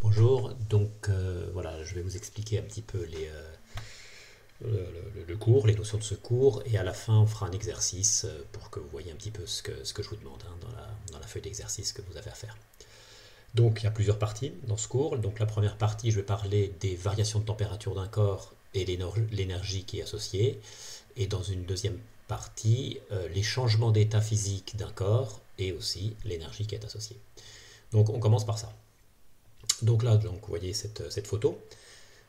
Bonjour, donc voilà, je vais vous expliquer un petit peu le cours, les notions de ce cours, et à la fin on fera un exercice pour que vous voyez un petit peu ce que je vous demande dans la feuille d'exercice que vous avez à faire. Donc il y a plusieurs parties dans ce cours. Donc la première partie, je vais parler des variations de température d'un corps et l'énergie qui est associée. Et dans une deuxième partie, les changements d'état physique d'un corps et aussi l'énergie qui est associée. Donc on commence par ça. Donc là, donc, vous voyez cette photo.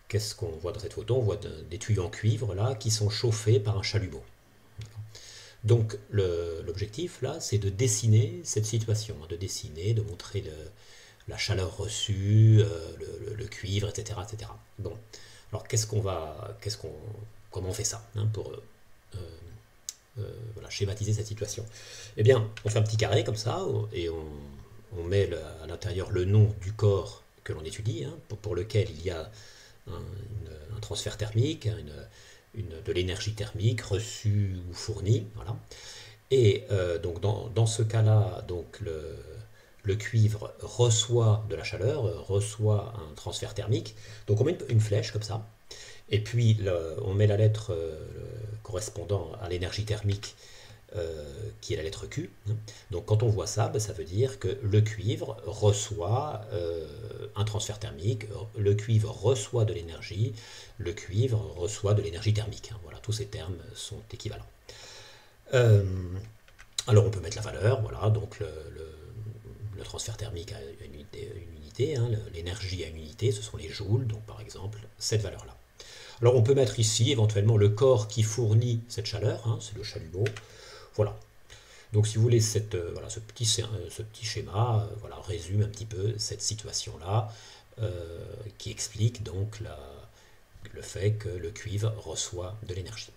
Qu'est-ce qu'on voit dans cette photo? On voit des tuyaux en cuivre là qui sont chauffés par un chalumeau. Donc l'objectif là, c'est de dessiner cette situation, de dessiner, de montrer la chaleur reçue, le cuivre, etc., etc. Bon, alors comment on fait ça pour voilà, schématiser cette situation? Eh bien, on fait un petit carré comme ça et on met à l'intérieur le nom du corps que l'on étudie, pour lequel il y a un transfert thermique, de l'énergie thermique reçue ou fournie. Voilà. Et donc dans ce cas-là, donc le cuivre reçoit de la chaleur, reçoit un transfert thermique. Donc on met une flèche comme ça, et puis on met la lettre correspondant à l'énergie thermique qui est la lettre Q. Donc quand on voit ça, ben, ça veut dire que le cuivre reçoit un transfert thermique, le cuivre reçoit de l'énergie, le cuivre reçoit de l'énergie thermique. Voilà, tous ces termes sont équivalents. Euh, alors on peut mettre la valeur, voilà, donc le transfert thermique a une unité, l'énergie a une unité, ce sont les joules, donc par exemple cette valeur-là. Alors on peut mettre ici éventuellement le corps qui fournit cette chaleur, c'est le chalumeau. Voilà. Donc si vous voulez, voilà, ce petit schéma voilà, résume un petit peu cette situation-là qui explique donc le fait que le cuivre reçoit de l'énergie.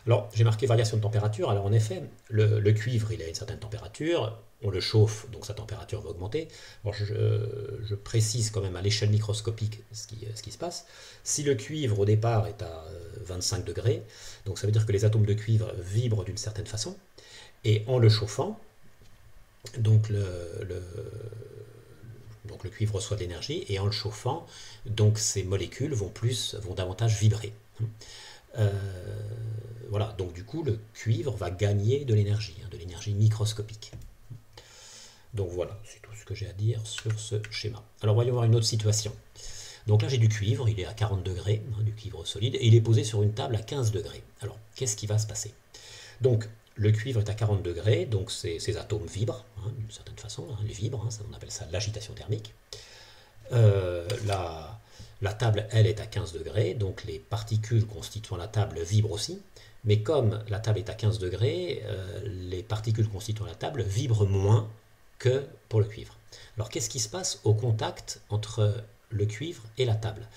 Alors j'ai marqué variation de température. Alors en effet, le cuivre il a une certaine température, on le chauffe, donc sa température va augmenter. Alors je précise quand même à l'échelle microscopique ce qui se passe. Si le cuivre au départ est à 25 degrés, donc ça veut dire que les atomes de cuivre vibrent d'une certaine façon. Et en le chauffant, donc donc le cuivre reçoit de l'énergie, et en le chauffant, donc ces molécules vont davantage vibrer. Euh, voilà, donc du coup, le cuivre va gagner de l'énergie microscopique. Donc voilà, c'est tout ce que j'ai à dire sur ce schéma. Alors voyons voir une autre situation. Donc là j'ai du cuivre, il est à 40 degrés, du cuivre solide, et il est posé sur une table à 15 degrés. Alors qu'est-ce qui va se passer? Donc le cuivre est à 40 degrés, donc ces atomes vibrent, d'une certaine façon, ils vibrent, on appelle ça l'agitation thermique. La table, elle, est à 15 degrés, donc les particules constituant la table vibrent aussi, mais comme la table est à 15 degrés, les particules constituant la table vibrent moins que pour le cuivre. Alors qu'est-ce qui se passe au contact entre le cuivre et la table?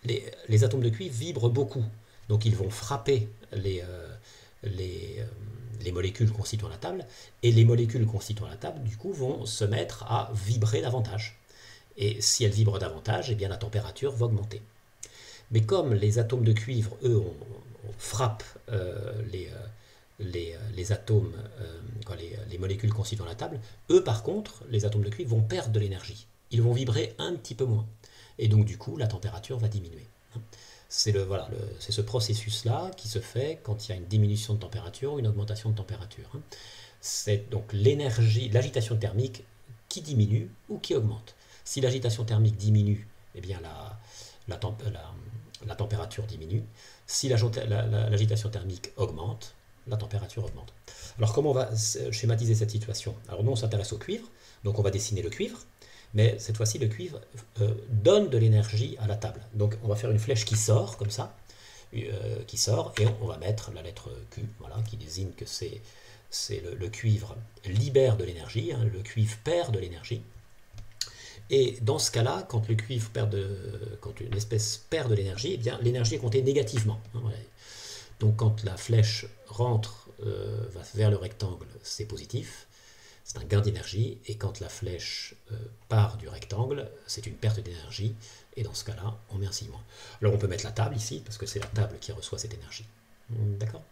Les atomes de cuivre vibrent beaucoup, donc ils vont frapper les molécules constituant la table, et les molécules constituant la table, du coup, vont se mettre à vibrer davantage. Et si elles vibrent davantage, eh bien la température va augmenter. Mais comme les atomes de cuivre, eux, frappent les atomes, les molécules constituant la table, eux, par contre, les atomes de cuivre vont perdre de l'énergie. Ils vont vibrer un petit peu moins. Et donc, du coup, la température va diminuer. C'est ce processus-là qui se fait quand il y a une diminution de température ou une augmentation de température. C'est donc l'agitation thermique qui diminue ou qui augmente. Si l'agitation thermique diminue, eh bien la température diminue. Si l'agitation thermique augmente, la température augmente. Alors comment on va schématiser cette situation? Alors nous on s'intéresse au cuivre, donc on va dessiner le cuivre. Mais cette fois-ci, le cuivre donne de l'énergie à la table. Donc on va faire une flèche qui sort, comme ça, qui sort, et on va mettre la lettre Q, voilà, qui désigne que le cuivre libère de l'énergie, le cuivre perd de l'énergie. Et dans ce cas-là, quand une espèce perd de l'énergie, eh bien l'énergie est comptée négativement. Voilà. Donc quand la flèche rentre va vers le rectangle, c'est positif. C'est un gain d'énergie, et quand la flèche part du rectangle, c'est une perte d'énergie, et dans ce cas-là, on met un signe moins. Alors on peut mettre la table ici, parce que c'est la table qui reçoit cette énergie. D'accord?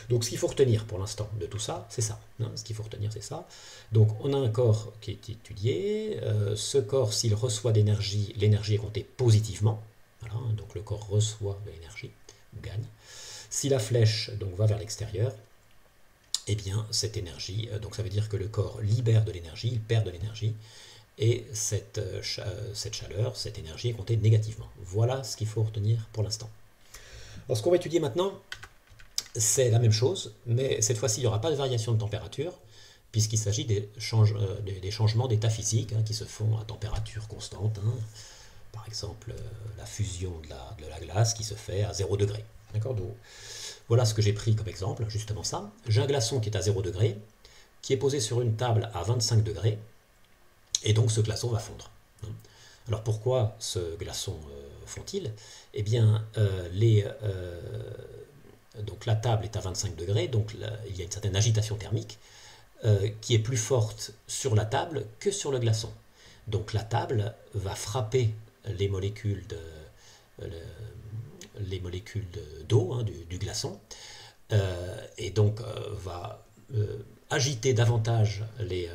Donc ce qu'il faut retenir pour l'instant de tout ça, c'est ça. Hein, ce qu'il faut retenir, c'est ça. Donc on a un corps qui est étudié. Ce corps, s'il reçoit d'énergie, l'énergie est comptée positivement. Voilà, hein, donc le corps reçoit de l'énergie, gagne. Si la flèche donc, va vers l'extérieur, eh bien cette énergie, donc ça veut dire que le corps libère de l'énergie, il perd de l'énergie, et cette chaleur, cette énergie est comptée négativement. Voilà ce qu'il faut retenir pour l'instant. Alors ce qu'on va étudier maintenant, c'est la même chose, mais cette fois-ci, il n'y aura pas de variation de température, puisqu'il s'agit des changements d'état physique hein, qui se font à température constante. Hein. Par exemple, la fusion de la glace qui se fait à 0 degré. D'accord? Donc, voilà ce que j'ai pris comme exemple, justement ça. J'ai un glaçon qui est à 0 degré, qui est posé sur une table à 25 degrés, et donc ce glaçon va fondre. Alors pourquoi ce glaçon fond-il? Eh bien, donc la table est à 25 degrés, donc là, il y a une certaine agitation thermique qui est plus forte sur la table que sur le glaçon. Donc la table va frapper les molécules d'eau hein, du glaçon et donc va agiter davantage les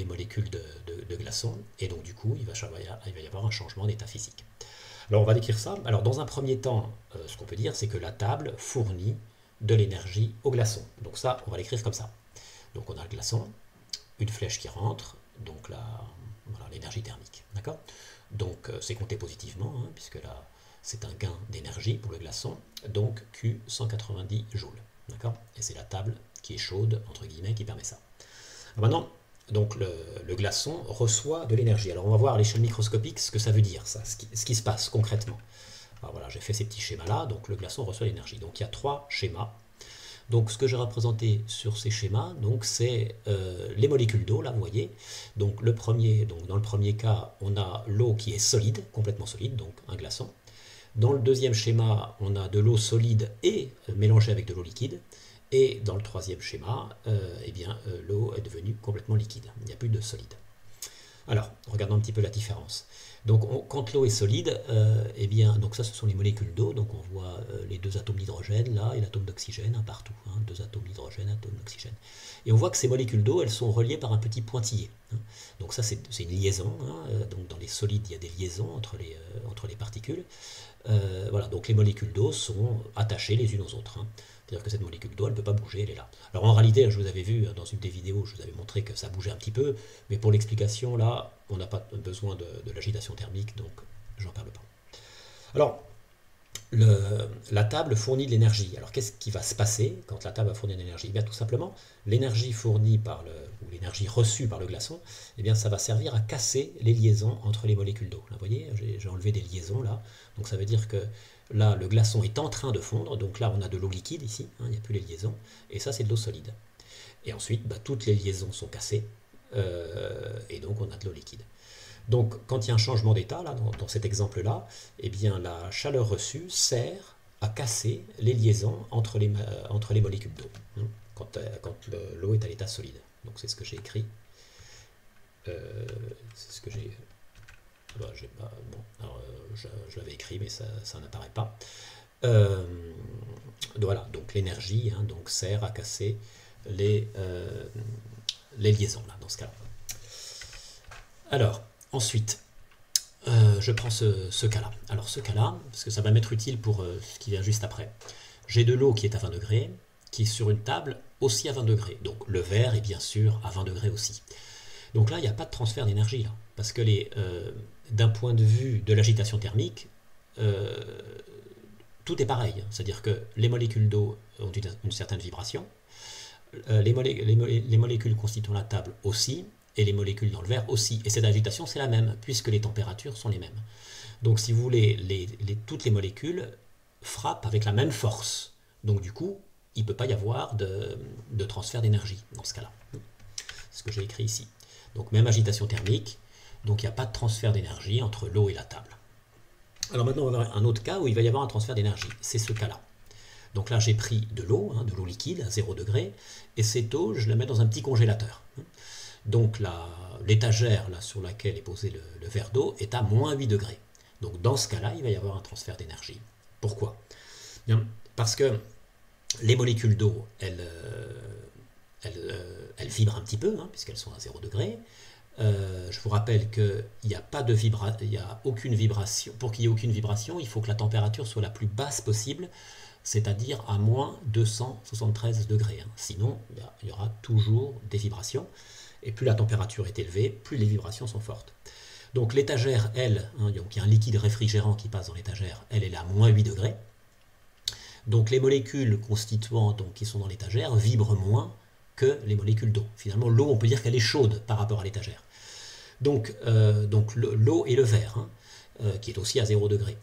molécules de glaçon et donc du coup il va y avoir un changement d'état physique. Alors on va décrire ça. Alors dans un premier temps, ce qu'on peut dire, c'est que la table fournit de l'énergie au glaçon. Donc ça, on va l'écrire comme ça. Donc on a le glaçon, une flèche qui rentre, donc là, voilà, l'énergie thermique. D'accord? Donc c'est compté positivement, hein, puisque là, c'est un gain d'énergie pour le glaçon, donc Q 190 joules. D'accord? Et c'est la table qui est chaude, entre guillemets, qui permet ça. Alors maintenant, donc le glaçon reçoit de l'énergie. Alors on va voir à l'échelle microscopique ce que ça veut dire, ça, ce qui se passe concrètement. Alors voilà, j'ai fait ces petits schémas-là, donc le glaçon reçoit l'énergie. Donc il y a 3 schémas. Donc ce que j'ai représenté sur ces schémas, donc c'est les molécules d'eau, là vous voyez. Donc, dans le premier cas, on a l'eau qui est solide, complètement solide, donc un glaçon. Dans le deuxième schéma, on a de l'eau solide et mélangée avec de l'eau liquide. Et dans le troisième schéma, l'eau est devenue complètement liquide. Il n'y a plus de solide. Alors, regardons un petit peu la différence. Donc, quand l'eau est solide, donc ça, ce sont les molécules d'eau. Donc, on voit les 2 atomes d'hydrogène là et l'atome d'oxygène hein, partout. Hein, 2 atomes d'hydrogène, atome d'oxygène. Et on voit que ces molécules d'eau, elles sont reliées par un petit pointillé. Hein. Donc ça, c'est une liaison. Hein. Donc, dans les solides, il y a des liaisons entre les particules. Voilà, donc les molécules d'eau sont attachées les unes aux autres. Hein. C'est-à-dire que cette molécule d'eau, elle ne peut pas bouger, elle est là. Alors en réalité, je vous avais vu dans une des vidéos, je vous avais montré que ça bougeait un petit peu, mais pour l'explication, là, on n'a pas besoin de l'agitation thermique, donc j'en parle pas. Alors, la table fournit de l'énergie. Alors qu'est-ce qui va se passer quand la table va fournir de l'énergie? Bien tout simplement, l'énergie fournie ou l'énergie reçue par le glaçon, eh bien ça va servir à casser les liaisons entre les molécules d'eau. Là, vous voyez, j'ai enlevé des liaisons là, donc ça veut dire que là, le glaçon est en train de fondre, donc là on a de l'eau liquide ici, hein, il n'y a plus les liaisons, et ça c'est de l'eau solide. Et ensuite, toutes les liaisons sont cassées, et donc on a de l'eau liquide. Donc quand il y a un changement d'état, là, dans cet exemple-là, eh bien la chaleur reçue sert à casser les liaisons entre les molécules d'eau, hein, quand l'eau est à l'état solide. Donc c'est ce que j'ai écrit. C'est ce que j'ai... je l'avais écrit, mais ça n'apparaît pas. Voilà, donc l'énergie hein, donc sert à casser les liaisons, là, dans ce cas-là. Alors, ensuite, je prends ce cas-là. Alors ce cas-là, parce que ça va m'être utile pour ce qui vient juste après. J'ai de l'eau qui est à 20 degrés, qui est sur une table aussi à 20 degrés. Donc le verre est bien sûr à 20 degrés aussi. Donc là, il n'y a pas de transfert d'énergie, là, parce que d'un point de vue de l'agitation thermique, tout est pareil. C'est-à-dire que les molécules d'eau ont une certaine vibration, les molécules constituant la table aussi, et les molécules dans le verre aussi. Et cette agitation, c'est la même, puisque les températures sont les mêmes. Donc, si vous voulez, toutes les molécules frappent avec la même force. Donc, du coup, il ne peut pas y avoir de transfert d'énergie dans ce cas-là. C'est ce que j'ai écrit ici. Donc, même agitation thermique. Donc, il n'y a pas de transfert d'énergie entre l'eau et la table. Alors, maintenant, on va voir un autre cas où il va y avoir un transfert d'énergie. C'est ce cas-là. Donc là, j'ai pris de l'eau liquide à 0 degré. Et cette eau, je la mets dans un petit congélateur. Donc l'étagère sur laquelle est posé le verre d'eau est à moins 8 degrés. Donc dans ce cas-là, il va y avoir un transfert d'énergie. Pourquoi? Bien, parce que Les molécules d'eau, elles vibrent un petit peu, hein, puisqu'elles sont à 0 degré. Je vous rappelle qu'il n'y a pas de il y a aucune vibration. Pour qu'il y ait aucune vibration, il faut que la température soit la plus basse possible, c'est-à-dire à moins 273 degrés. Hein. Sinon, il y aura toujours des vibrations. Et plus la température est élevée, plus les vibrations sont fortes. Donc l'étagère, elle, hein, donc il y a un liquide réfrigérant qui passe dans l'étagère, elle est à moins 8 degrés. Donc les molécules constituantes donc, qui sont dans l'étagère vibrent moins que les molécules d'eau. Finalement, l'eau, on peut dire qu'elle est chaude par rapport à l'étagère. Donc l'eau et le verre, hein, qui est aussi à 0 degré.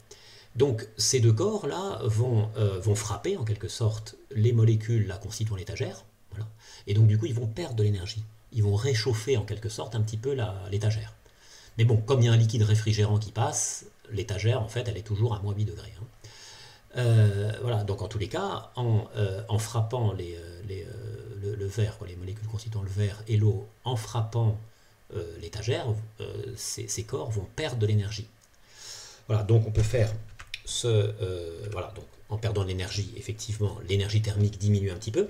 Donc ces deux corps-là vont frapper en quelque sorte les molécules là, constituant l'étagère. Voilà. Et donc du coup, ils vont perdre de l'énergie. Ils vont réchauffer en quelque sorte un petit peu l'étagère. Mais bon, comme il y a un liquide réfrigérant qui passe, l'étagère, en fait, elle est toujours à moins 8 degrés. Hein. Voilà, donc en tous les cas, en frappant le verre, quoi, les molécules constituant le verre et l'eau, en frappant l'étagère, ces corps vont perdre de l'énergie. Voilà, donc on peut faire voilà, donc en perdant de l'énergie, effectivement, l'énergie thermique diminue un petit peu.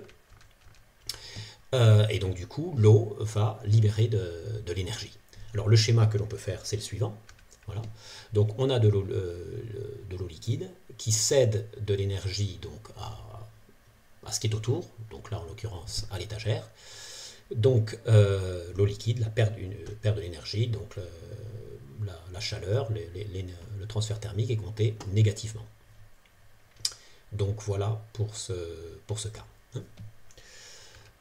Et donc du coup, l'eau va libérer de l'énergie. Alors le schéma que l'on peut faire, c'est le suivant. Voilà. Donc on a de l'eau liquide qui cède de l'énergie donc à ce qui est autour, donc là en l'occurrence à l'étagère. Donc l'eau liquide perd de l'énergie, donc la chaleur, le transfert thermique est compté négativement. Donc voilà pour ce cas. Hein.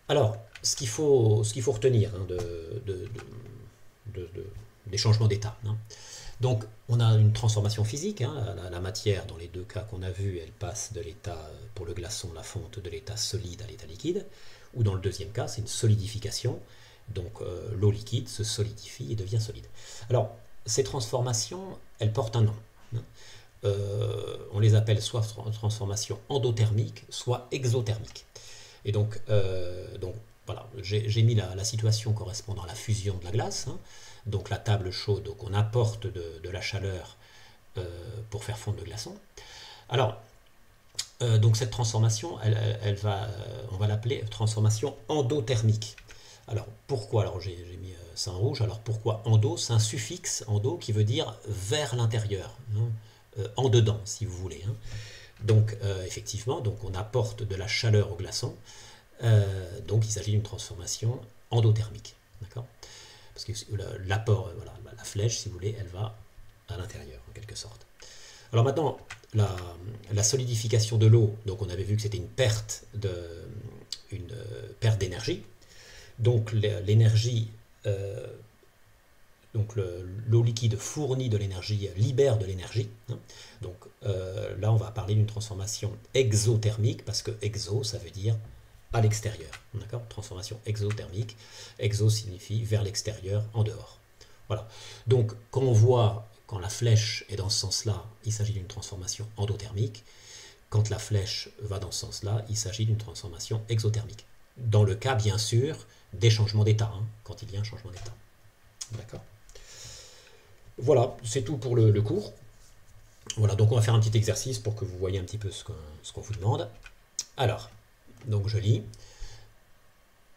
Alors, ce qu'il faut retenir hein, des changements d'état. Hein. Donc, on a une transformation physique. Hein, la matière, dans les deux cas qu'on a vus, elle passe de l'état, pour le glaçon, la fonte, de l'état solide à l'état liquide. Ou dans le deuxième cas, c'est une solidification. Donc, l'eau liquide se solidifie et devient solide. Alors, ces transformations, elles portent un nom. Hein. On les appelle soit transformations endothermiques, soit exothermiques. Et donc voilà, j'ai mis la situation correspondant à la fusion de la glace. Hein. Donc la table chaude, donc on apporte de la chaleur pour faire fondre le glaçon. Alors, donc cette transformation, on va l'appeler transformation endothermique. Alors pourquoi? Alors j'ai mis ça en rouge. Alors pourquoi endo? C'est un suffixe endo qui veut dire vers l'intérieur, hein, en dedans si vous voulez. Hein. Donc effectivement, donc on apporte de la chaleur au glaçon. Donc il s'agit d'une transformation endothermique. D'accord? Parce que l'apport, voilà, la flèche, si vous voulez, elle va à l'intérieur, en quelque sorte. Alors maintenant, la solidification de l'eau, donc on avait vu que c'était une perte d'énergie. Donc l'énergie, donc l'eau liquide fournit de l'énergie, libère de l'énergie. Hein. Donc là, on va parler d'une transformation exothermique, parce que exo, ça veut dire à l'extérieur. D'accord? Transformation exothermique. Exo signifie vers l'extérieur, en dehors. Voilà. Donc, quand la flèche est dans ce sens-là, il s'agit d'une transformation endothermique. Quand la flèche va dans ce sens-là, il s'agit d'une transformation exothermique. Dans le cas, bien sûr, des changements d'état, hein, quand il y a un changement d'état. D'accord? Voilà, c'est tout pour le cours. Voilà, donc on va faire un petit exercice pour que vous voyez un petit peu ce qu'on vous demande. Alors, donc je lis.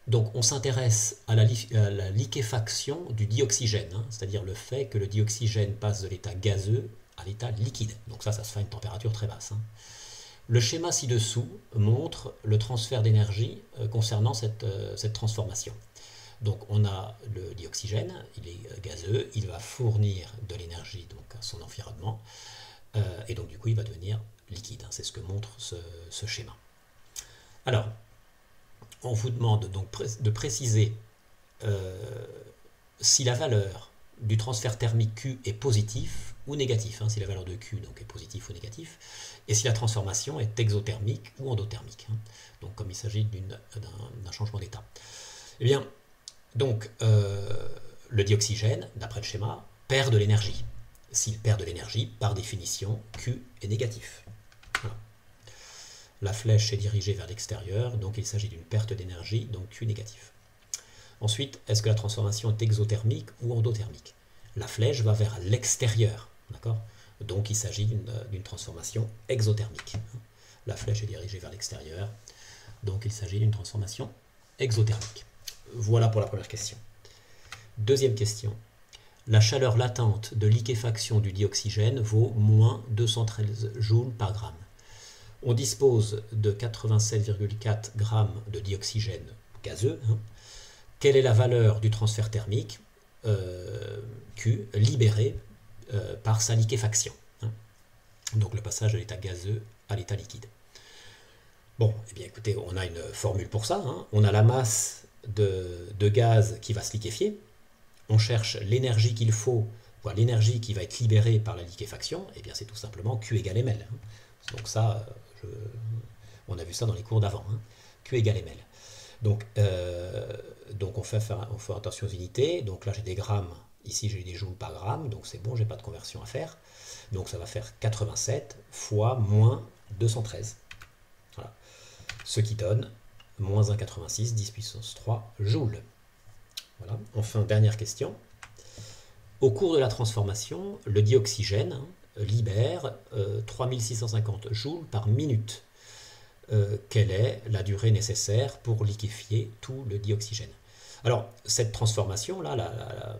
Donc on s'intéresse à la liquéfaction du dioxygène, hein, c'est-à-dire le fait que le dioxygène passe de l'état gazeux à l'état liquide. Donc ça se fait à une température très basse. Hein. Le schéma ci-dessous montre le transfert d'énergie concernant cette transformation. Donc on a le dioxygène, il est gazeux, il va fournir de l'énergie donc à son environnement, et donc du coup il va devenir liquide. Hein, c'est ce que montre ce schéma. Alors, on vous demande donc de préciser si la valeur du transfert thermique Q est positif ou négatif, hein, si la valeur de Q donc, est positif ou négatif, et si la transformation est exothermique ou endothermique, hein, donc comme il s'agit d'un changement d'état. Eh bien, donc, le dioxygène, d'après le schéma, perd de l'énergie. S'il perd de l'énergie, par définition, Q est négatif. Voilà. La flèche est dirigée vers l'extérieur, donc il s'agit d'une perte d'énergie, donc Q négatif. Ensuite, est-ce que la transformation est exothermique ou endothermique? La flèche va vers l'extérieur, d'accord? Donc il s'agit d'une transformation exothermique. La flèche est dirigée vers l'extérieur, Donc il s'agit d'une transformation exothermique. Voilà pour la première question. Deuxième question. La chaleur latente de liquéfaction du dioxygène vaut moins 213 joules par gramme. On dispose de 87,4 grammes de dioxygène gazeux. Quelle est la valeur du transfert thermique Q libéré par sa liquéfaction, donc le passage de l'état gazeux à l'état liquide. Bon, eh bien écoutez, on a une formule pour ça. On a la masse de gaz qui va se liquéfier. On cherche l'énergie qu'il faut, voire l'énergie qui va être libérée par la liquéfaction. Eh bien c'est tout simplement Q égale ml. Donc ça, on a vu ça dans les cours d'avant. Q égale ml. Donc on fait attention aux unités. Donc là j'ai des grammes, ici j'ai des joules par gramme, donc c'est bon, j'ai pas de conversion à faire. Donc ça va faire 87 fois moins 213. Voilà. Ce qui donne moins 1,86 10 puissance 3 joules. Voilà. Enfin, dernière question. Au cours de la transformation, le dioxygène libère 3650 joules par minute. Quelle est la durée nécessaire pour liquéfier tout le dioxygène? Alors, cette transformation-là,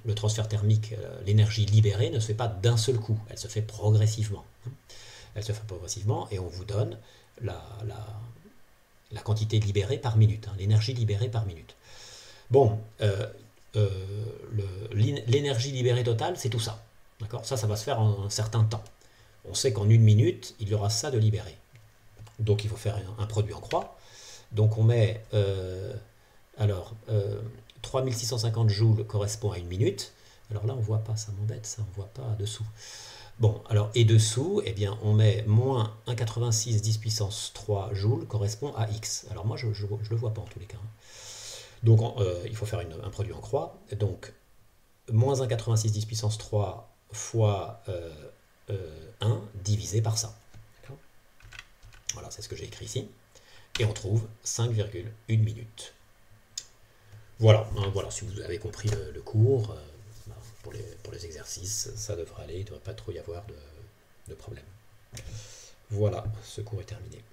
le transfert thermique, l'énergie libérée ne se fait pas d'un seul coup, elle se fait progressivement. Elle se fait progressivement et on vous donne la quantité libérée par minute, l'énergie libérée par minute. Bon, l'énergie libérée totale, c'est tout ça. D'accord? Ça va se faire en un certain temps. On sait qu'en 1 minute, il y aura ça de libéré. Donc il faut faire un produit en croix. Donc on met 3650 joules correspond à 1 minute. Alors là on voit pas, ça m'embête, ça on voit pas dessous. Bon, alors et dessous, eh bien on met moins 1,86 10 puissance 3 joules correspond à X. Alors moi je le vois pas en tous les cas. Donc il faut faire un produit en croix. Donc moins 1,86 10 puissance 3 fois 1 divisé par ça. Voilà, c'est ce que j'ai écrit ici. Et on trouve 5,1 minutes. Voilà, voilà, si vous avez compris le cours, pour les exercices, ça devrait aller, il ne devrait pas trop y avoir de problème. Voilà, ce cours est terminé.